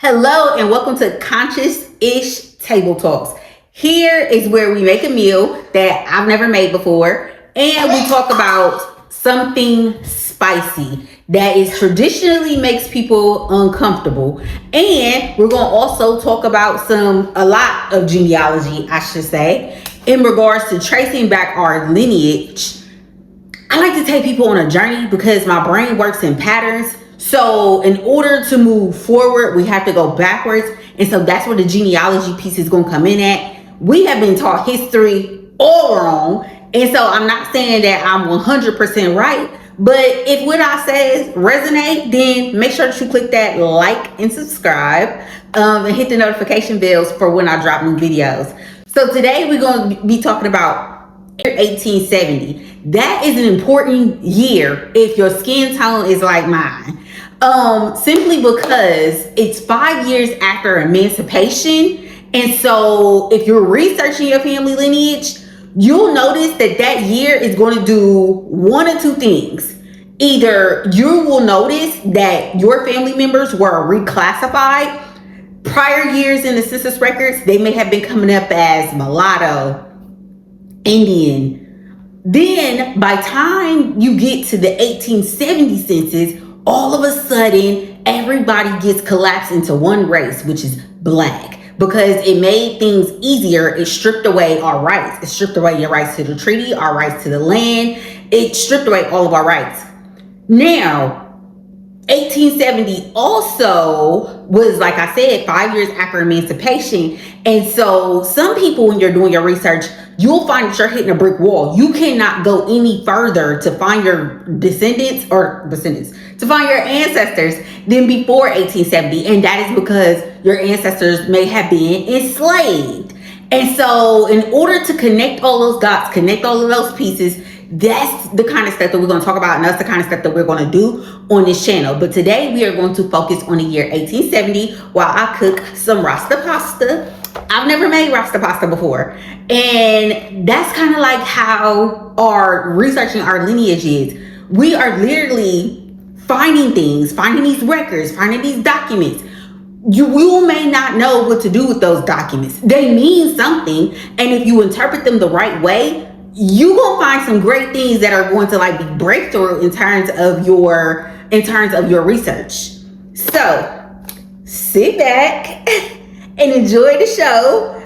Hello and welcome to Conscious-ish Table Talks. Here is where we make a meal that I've never made before and we talk about something spicy that is traditionally makes people uncomfortable. And we're going to also talk about a lot of genealogy, I should say, in regards to tracing back our lineage. I like to take people on a journey because my brain works in patterns. So in order to move forward, we have to go backwards. And so that's where the genealogy piece is going to come in at. We have been taught history all wrong. And so I'm not saying that I'm 100% right. But if what I say resonate, then make sure that you click that like and subscribe and hit the notification bells for when I drop new videos. So today we're going to be talking about 1870. That is an important year if your skin tone is like mine. Simply because it's 5 years after emancipation. And so if you're researching your family lineage, you'll notice that year is going to do one or two things. Either you will notice that your family members were reclassified. Prior years in the census records, they may have been coming up as mulatto, Indian. Then by time you get to the 1870 census, all of a sudden everybody gets collapsed into one race, which is black, because it made things easier. It stripped away our rights. It stripped away your rights to the treaty, our rights to the land. It stripped away all of our rights. Now, 1870 also was, like I said, 5 years after emancipation. And so some people, when you're doing your research, you'll find that you're hitting a brick wall. You cannot go any further to find your to find your ancestors than before 1870. And that is because your ancestors may have been enslaved. And so in order to connect all those dots, connect all of those pieces, that's the kind of stuff that we're going to talk about, and that's the kind of stuff that we're going to do on this channel. But today we are going to focus on the year 1870 while I cook some Rasta pasta. I've never made Rasta pasta before, and that's kind of like how our researching our lineage is. We are literally finding things, finding these records, finding these documents. You may not know what to do with those documents. They mean something, and if you interpret them the right way, you gonna find some great things that are going to be breakthrough in terms of your research. So sit back and enjoy the show.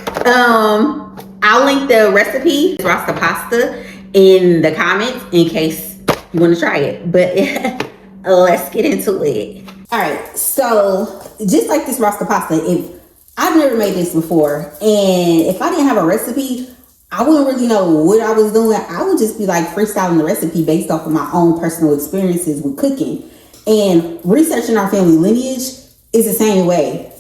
I'll link the recipe Rasta pasta in the comments in case you want to try it. But let's get into it. All right, so just like this Rasta pasta, if I've never made this before, and if I didn't have a recipe, I wouldn't really know what I was doing. I would just be freestyling the recipe based off of my own personal experiences with cooking. And researching our family lineage is the same way.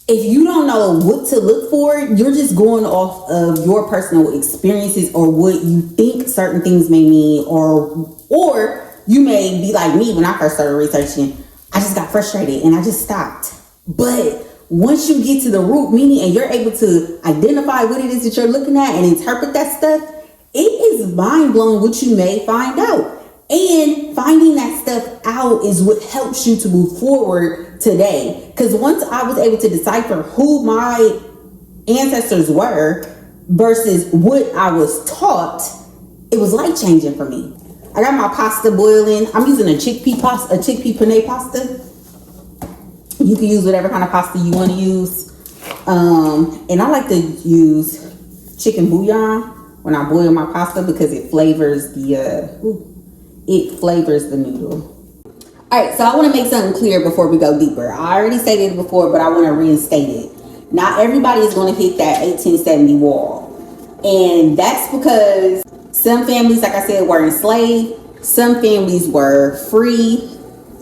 If you don't know what to look for, you're just going off of your personal experiences or what you think certain things may mean, or you may be like me when I first started researching. I just got frustrated and I just stopped. But once you get to the root meaning and you're able to identify what it is that you're looking at and interpret that stuff, it is mind-blowing what you may find out. And finding that stuff out is what helps you to move forward today. Because once I was able to decipher who my ancestors were versus what I was taught, it was life-changing for me. I got my pasta boiling. I'm using a chickpea penne pasta. You can use whatever kind of pasta you want to use. And I like to use chicken bouillon when I boil my pasta because it flavors the noodle. All right, so I want to make something clear before we go deeper. I already stated it before, but I want to reinstate it. Not everybody is going to hit that 1870 wall. And that's because some families, like I said, were enslaved. Some families were free,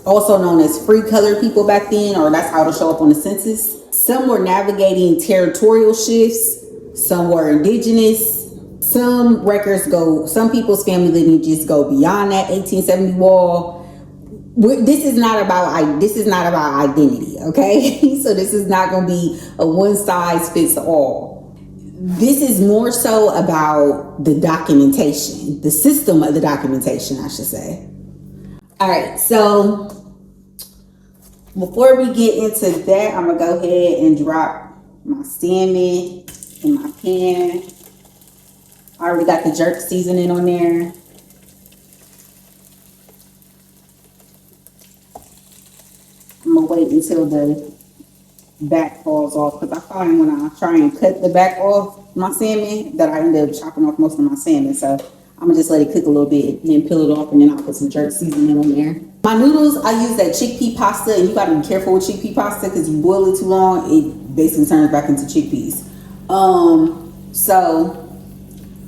also known as free colored people back then, or that's how it'll show up on the census. Some were navigating territorial shifts. Some were indigenous. Some people's family lineages go beyond that 1870 wall. This is not about identity, okay? So this is not going to be a one size fits all. This is more so about the documentation, the system of the documentation, I should say. All right, so Before we get into that, I'm gonna go ahead and drop my salmon in my pan. I already got the jerk seasoning on there. I'm gonna wait until the back falls off, because I find when I try and cut the back off my salmon that I end up chopping off most of my salmon. So I'm gonna just let it cook a little bit and then peel it off, and then I'll put some jerk seasoning on there. My noodles, I use that chickpea pasta, and you gotta be careful with chickpea pasta because you boil it too long, it basically turns back into chickpeas. So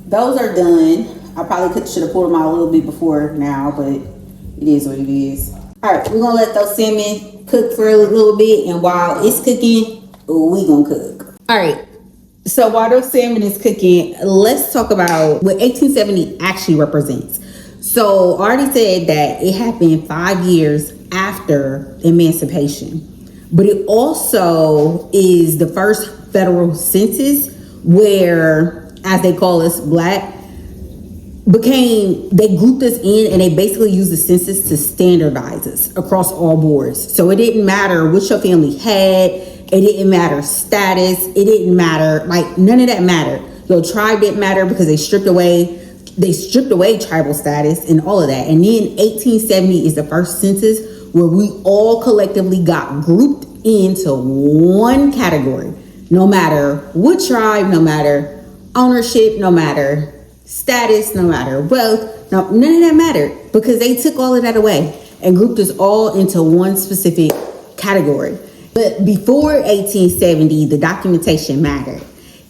those are done. I probably should have pulled them out a little bit before now, but it is what it is. All right, we're gonna let those salmon cook for a little bit, and while it's cooking, we gonna cook. All right, so while those salmon is cooking, let's talk about what 1870 actually represents. So I already said that it happened 5 years after emancipation, but it also is the first federal census where, as they call us, Black, they grouped us in, and they basically used the census to standardize us across all boards. So it didn't matter what your family had, it didn't matter status, it didn't matter, like none of that mattered. Your tribe didn't matter because they stripped away tribal status and all of that. And then 1870 is the first census where we all collectively got grouped into one category. No matter what tribe, no matter ownership, no matter status, no matter wealth, no, none of that mattered, because they took all of that away and grouped us all into one specific category. But before 1870, the documentation mattered.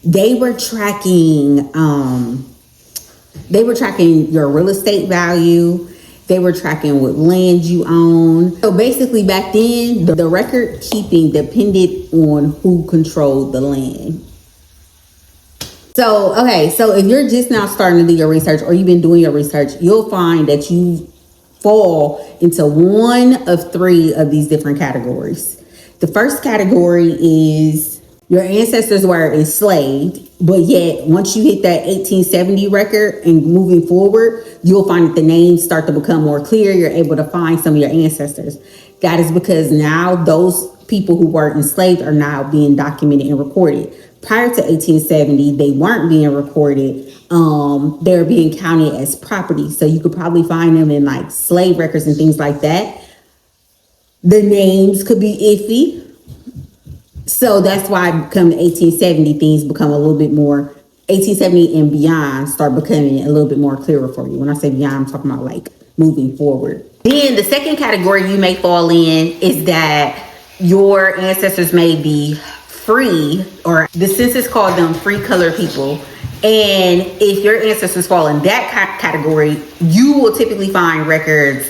They were tracking your real estate value. They were tracking what land you own. So basically back then, the record keeping depended on who controlled the land. So, okay, so if you're just now starting to do your research, or you've been doing your research, you'll find that you fall into one of three of these different categories. The first category is your ancestors were enslaved, but yet once you hit that 1870 record and moving forward, you'll find that the names start to become more clear. You're able to find some of your ancestors. That is because now those people who were enslaved are now being documented and recorded. Prior to 1870, they weren't being recorded. They were being counted as property. So you could probably find them in like slave records and things like that. The names could be iffy. So that's why come 1870, things become a little bit more, 1870 and beyond start becoming a little bit more clearer for you. When I say beyond, I'm talking about like moving forward. Then the second category you may fall in is that your ancestors may be free, or the census called them free colored people. And if your ancestors fall in that category, you will typically find records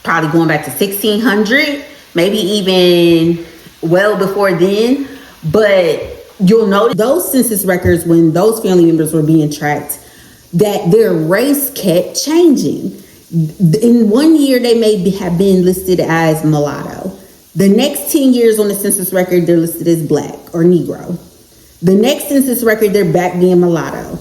probably going back to 1600, maybe even well before then. But you'll notice those census records, when those family members were being tracked, that their race kept changing. In 1 year, they may have been listed as mulatto. The next 10 years on the census record, they're listed as Black or Negro. The next census record, they're back being mulatto.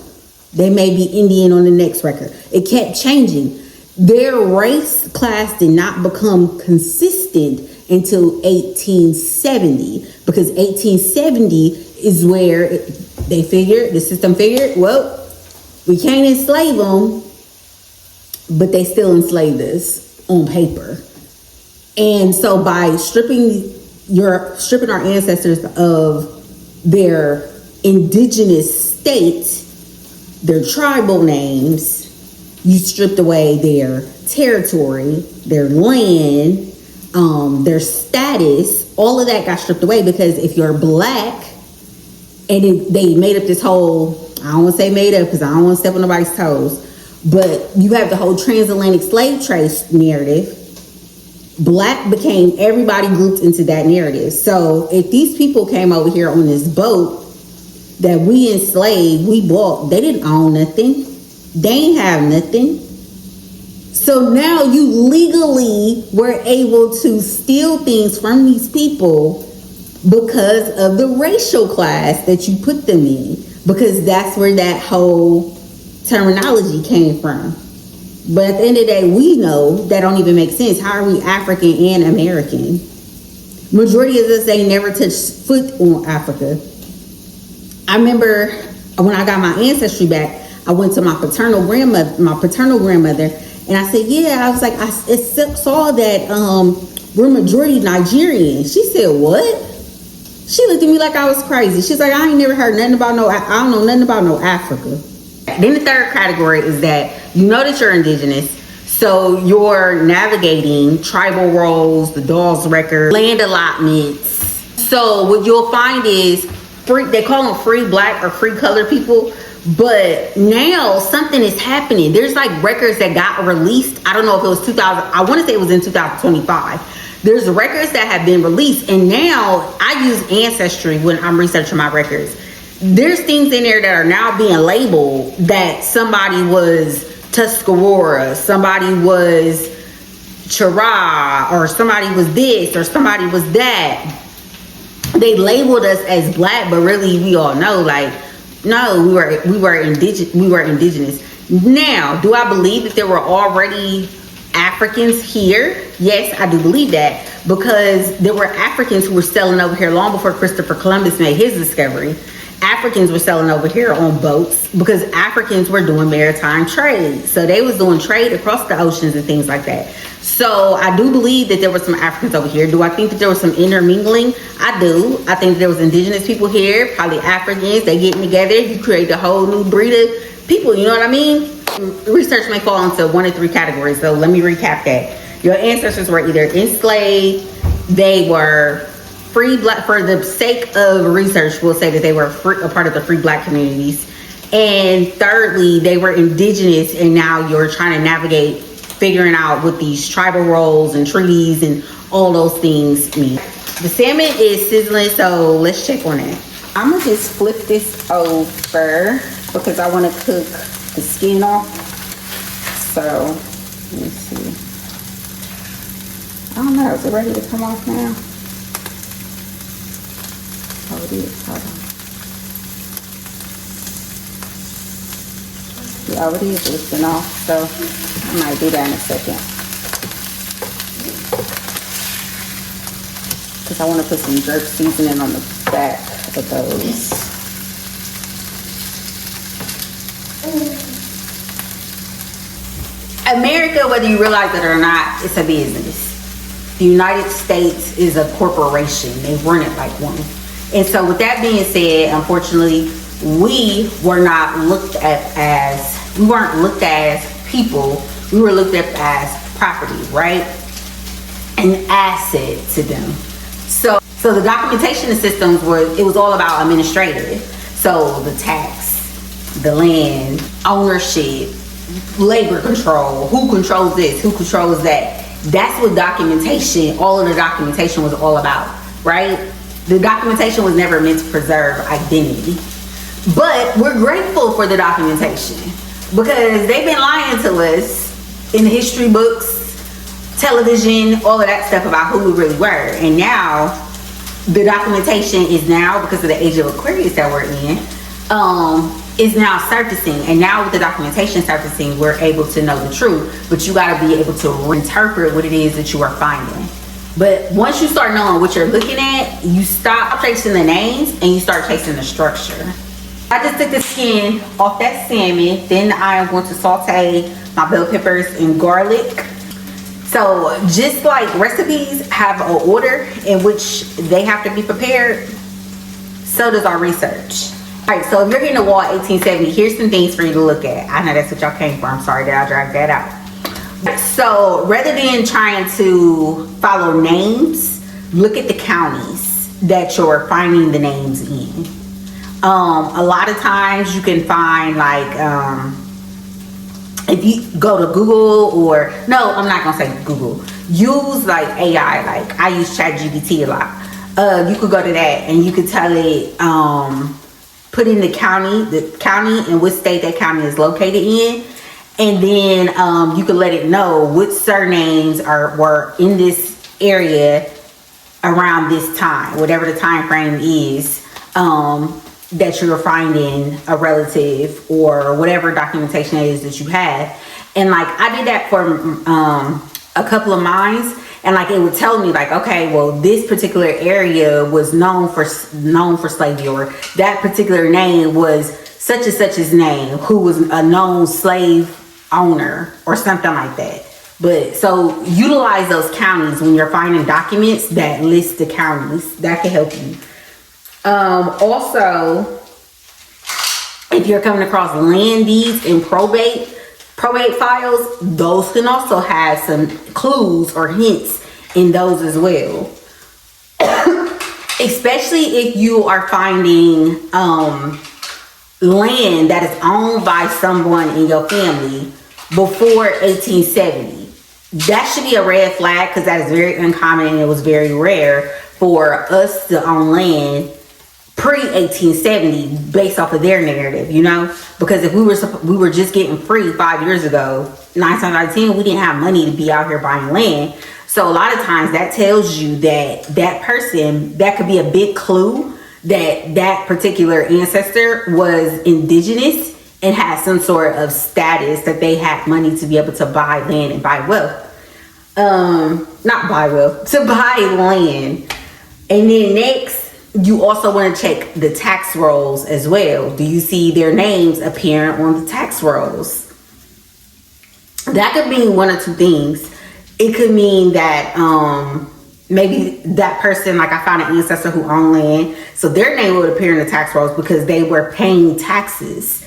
They may be Indian on the next record. It kept changing. Their race class did not become consistent until 1870, because 1870 is where the system figured, well, we can't enslave them, but they still enslaved us on paper. And so by stripping our ancestors of their indigenous state, their tribal names, you stripped away their territory, their land, their status. All of that got stripped away, because if you're Black, and they made up this whole, I don't want to say made up because I don't want to step on nobody's toes, but you have the whole transatlantic slave trade narrative. Black became everybody grouped into that narrative. So if these people came over here on this boat that we enslaved, we bought, they didn't own nothing. They ain't have nothing. So now you legally were able to steal things from these people because of the racial class that you put them in, because that's where that whole terminology came from. But at the end of the day, we know that don't even make sense. How are we African and American? Majority of us ain't never touched foot on Africa. I remember when I got my ancestry back, I went to my paternal grandmother, and I said, yeah, I was like, I saw that we're majority Nigerian. She said, what? She looked at me like I was crazy. She's like, I ain't never heard nothing about I don't know nothing about no Africa. Then the third category is that you know that you're indigenous, so you're navigating tribal roles, the Dawes record, land allotments. So what you'll find is they call them free black or free colored people, but now something is happening. There's like records that got released. I don't know if it was 2000. I want to say it was in 2025. There's records that have been released, and now I use Ancestry when I'm researching my records. There's things in there that are now being labeled that somebody was Tuscarora, somebody was Chira, or somebody was this, or somebody was that. They labeled us as black, but really we all know, like, no, we were indigenous. Now, do I believe that there were already Africans here? Yes, I do believe that, because there were Africans who were selling over here long before Christopher Columbus made his discovery. Africans were selling over here on boats because Africans were doing maritime trade. So they was doing trade across the oceans and things like that. So I do believe that there were some Africans over here. Do I think that there was some intermingling? I do. I think there was indigenous people here, probably Africans. They getting together. You create a whole new breed of people. You know what I mean? Research may fall into one of three categories. So let me recap that. Your ancestors were either enslaved, they were free black, for the sake of research, we'll say that they were a part of the free black communities. And thirdly, they were indigenous, and now you're trying to navigate figuring out what these tribal roles and treaties and all those things mean. The salmon is sizzling, so let's check on it. I'm gonna just flip this over because I want to cook the skin off. So let me see. I don't know, is it ready to come off now? Oh, it is. Hold on. Yeah, it is lifting off, so I might do that in a second. Because I want to put some jerk seasoning on the back of those. America, whether you realize it or not, it's a business. The United States is a corporation. They run it like one. And so with that being said, unfortunately, we weren't looked at as people. We were looked at as property, right? An asset to them. So the documentation systems it was all about administrative. So the tax, the land, ownership, labor control, who controls this, who controls that. That's what documentation, all of the documentation was all about, right? The documentation was never meant to preserve identity. But we're grateful for the documentation because they've been lying to us in the history books, television, all of that stuff about who we really were. And now the documentation is now, because of the age of Aquarius that we're in, is now surfacing. And now with the documentation surfacing, we're able to know the truth. But you got to be able to reinterpret what it is that you are finding. But once you start knowing what you're looking at, you stop chasing the names and you start chasing the structure. I just took the skin off that salmon. Then I am going to saute my bell peppers and garlic. So just like recipes have an order in which they have to be prepared, so does our research. All right, so if you're getting a wall 1870, here's some things for you to look at. I know that's what y'all came for. I'm sorry that I dragged that out. So rather than trying to follow names, look at the counties that you're finding the names in. A lot of times you can find like, if you go to Google or, no, I'm not gonna say Google. Use like AI, like I use ChatGPT a lot. You could go to that and you could tell it, put in the county and what state that county is located in. And then you can let it know what surnames were in this area around this time, whatever the time frame is that you're finding a relative or whatever documentation it is that you have. And like I did that for a couple of mines, and like it would tell me like, okay, well, this particular area was known for slavery, or that particular name was such and such's name, who was a known slave owner or something like that. But so utilize those counties when you're finding documents that list the counties. That can help you. Also, if you're coming across land deeds and probate files, those can also have some clues or hints in those as well. Especially if you are finding land that is owned by someone in your family before 1870. That should be a red flag, because that is very uncommon and it was very rare for us to own land pre-1870 based off of their narrative, you know? Because if we were just getting free 5 years ago, 9 times out of 10, we didn't have money to be out here buying land. So a lot of times that tells you that that person, that could be a big clue that that particular ancestor was indigenous and had some sort of status, that they had money to be able to buy land and buy wealth. Not buy wealth, to buy land. And then next, you also want to check the tax rolls as well. Do you see their names appearing on the tax rolls? That could mean one or two things. It could mean that maybe that person, like I found an ancestor who owned land, so their name would appear in the tax rolls because they were paying taxes.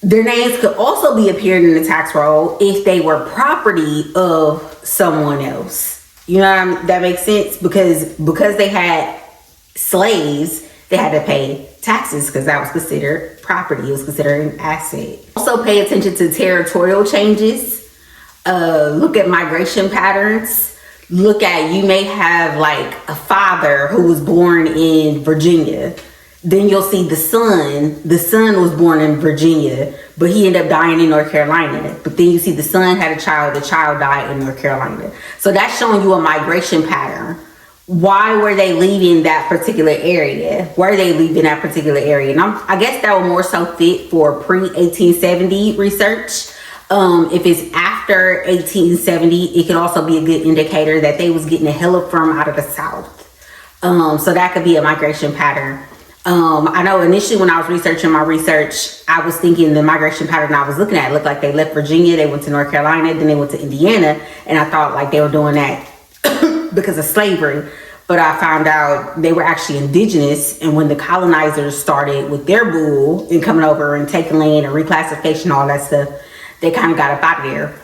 Their names could also be appearing in the tax roll if they were property of someone else. You know what I mean? That makes sense, because they had slaves, they had to pay taxes because that was considered property. It was considered an asset. Also pay attention to territorial changes. Look at migration patterns. Look at, you may have like a father who was born in Virginia. Then you'll see the son was born in Virginia, but he ended up dying in North Carolina. But then you see the son had a child, the child died in North Carolina. So that's showing you a migration pattern. Why were they leaving that particular area? Why are they leaving that particular area? And I guess that would more so fit for pre-1870 research. If it's after 1870, it could also be a good indicator that they was getting a hella from out of the South. So that could be a migration pattern. I know initially when I was researching my research, I was thinking the migration pattern I was looking at looked like they left Virginia, they went to North Carolina, then they went to Indiana, and I thought like they were doing that because of slavery. But I found out they were actually indigenous, and when the colonizers started with their bull and coming over and taking land and reclassification, all that stuff, they kind of got up out of there.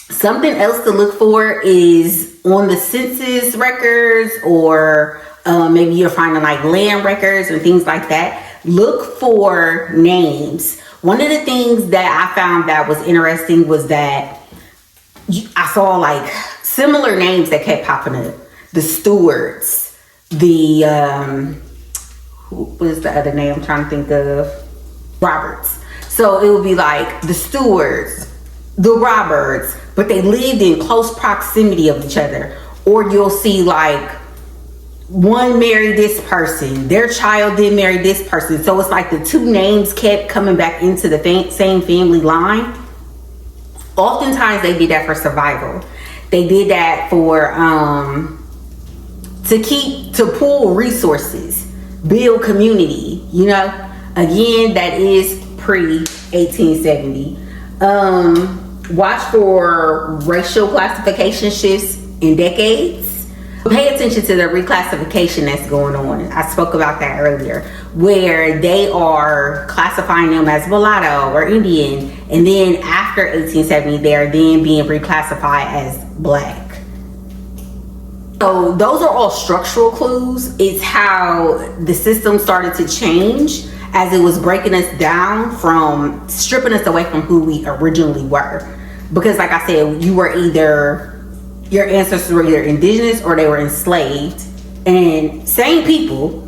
Something else to look for is on the census records, or maybe you're finding like land records and things like that. Look for names. One of the things that I found that was interesting was that I saw like similar names that kept popping up. The Stewarts, the what is the other name I'm trying to think of? Roberts. So it would be like the Stewarts, the Roberts, but they lived in close proximity of each other. Or you'll see like one married this person, their child did marry this person. So it's like the two names kept coming back into the same family line. Oftentimes they did that for survival. They did that for to pull resources, build community, you know. Again, that is pre-1870. Watch for racial classification shifts in decades. Pay attention to the reclassification that's going on. I spoke about that earlier, where they are classifying them as mulatto or Indian, and then after 1870, they are then being reclassified as black. So those are all structural clues. It's how the system started to change as it was breaking us down, from stripping us away from who we originally were. Because like I said, your ancestors were either indigenous or they were enslaved. And same people,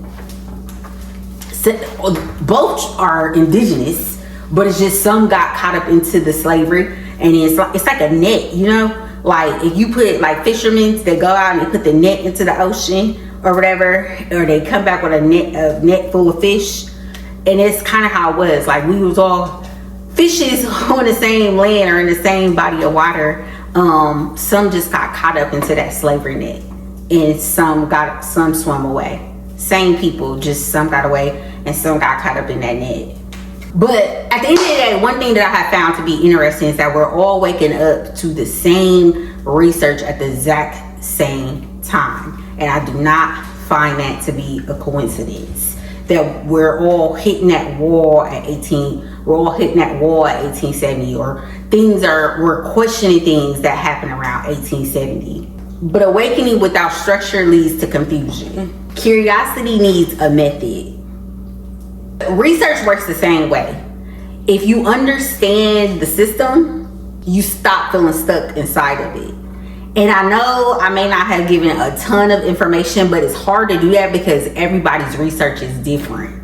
both are indigenous, but it's just some got caught up into the slavery. And it's like a net, you know? Like if you put like fishermen, they go out and they put the net into the ocean or whatever, or they come back with a net full of fish. And it's kind of how it was. Like we was all fishes on the same land or in the same body of water. Some just got caught up into that slavery net, and some swam away. Same people, just some got away and some got caught up in that net. But at the end of the day, one thing that I have found to be interesting is that we're all waking up to the same research at the exact same time. And I do not find that to be a coincidence. That we're all hitting that wall at 1870, or we're questioning things that happen around 1870. But awakening without structure leads to confusion. Curiosity needs a method. Research works the same way. If you understand the system, you stop feeling stuck inside of it. And I know I may not have given a ton of information, but it's hard to do that because everybody's research is different.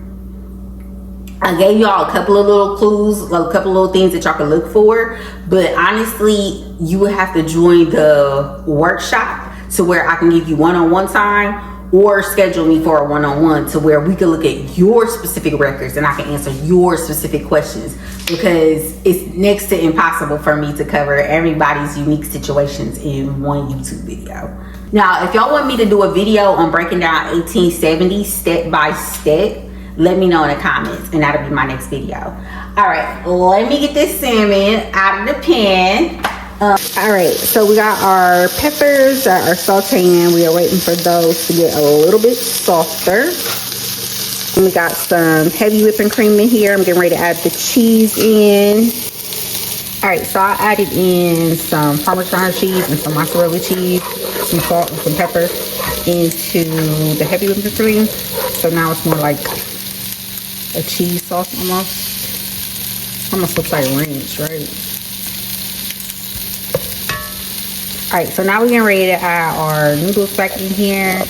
I gave y'all a couple of little clues, a couple of little things that y'all can look for, but honestly, you would have to join the workshop to where I can give you one-on-one time, or schedule me for a one-on-one to where we can look at your specific records and I can answer your specific questions, because it's next to impossible for me to cover everybody's unique situations in one YouTube video. Now, if y'all want me to do a video on breaking down 1870 step by step, let me know in the comments and that'll be my next video. All right, let me get this salmon out of the pan. All right, so we got our peppers that are sauteing. We are waiting for those to get a little bit softer. And we got some heavy whipping cream in here. I'm getting ready to add the cheese in. All right, so I added in some Parmesan cheese and some mozzarella cheese, some salt and some pepper into the heavy whipping cream. So now it's more like a cheese sauce almost. Almost looks like ranch, right? All right, so now we're getting ready to add our noodles back in here.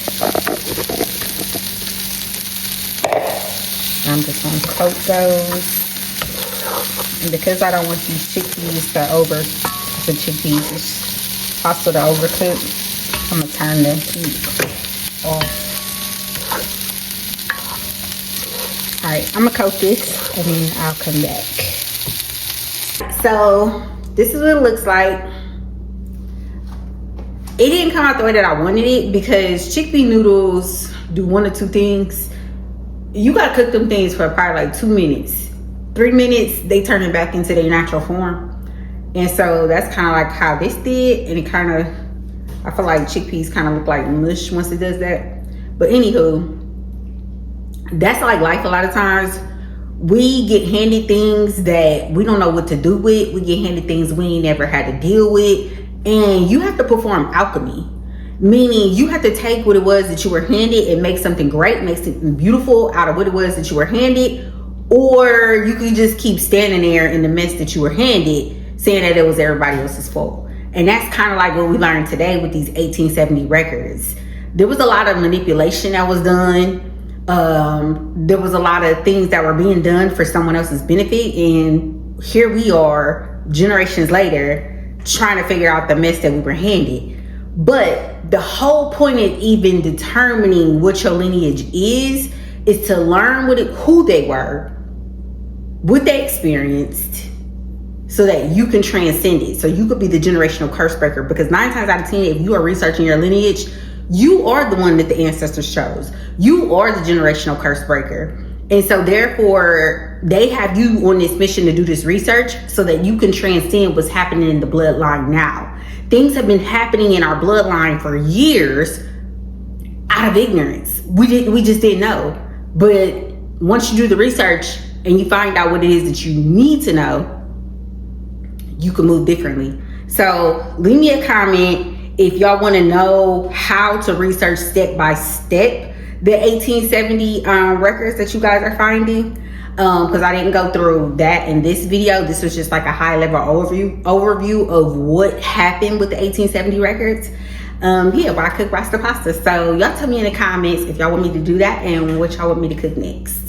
I'm just gonna coat those. And because I don't want these chickpeas it's possible to overcook, I'm gonna turn the heat off. All right, I'm gonna coat this and then I'll come back. So this is what it looks like. It didn't come out the way that I wanted it because chickpea noodles do one or two things. You gotta cook them things for probably like 2 minutes. 3 minutes, they turn it back into their natural form. And so that's kind of like how this did. And it kind of, I feel like chickpeas kind of look like mush once it does that. But anywho, that's like life a lot of times. We get handed things that we don't know what to do with. We get handed things we ain't never had to deal with. And you have to perform alchemy, meaning you have to take what it was that you were handed and make something great, make something beautiful out of what it was that you were handed. Or you could just keep standing there in the mess that you were handed, saying that it was everybody else's fault. And that's kind of like what we learned today with these 1870 records. There was a lot of manipulation that was done. There was a lot of things that were being done for someone else's benefit. And here we are, generations later, trying to figure out the mess that we were handed. But the whole point of even determining what your lineage is to learn who they were, what they experienced, so that you can transcend it. So you could be the generational curse breaker, because 9 times out of 10, if you are researching your lineage, you are the one that the ancestors chose. You are the generational curse breaker. And so therefore, they have you on this mission to do this research so that you can transcend what's happening in the bloodline now. Things have been happening in our bloodline for years out of ignorance. We just didn't know. But once you do the research and you find out what it is that you need to know, you can move differently. So leave me a comment if y'all want to know how to research step by step the 1870 records that you guys are finding, because I didn't go through that in this video. This was just like a high level overview of what happened with the 1870 records. Yeah, why I cook Rasta pasta. So y'all tell me in the comments if y'all want me to do that and what y'all want me to cook next.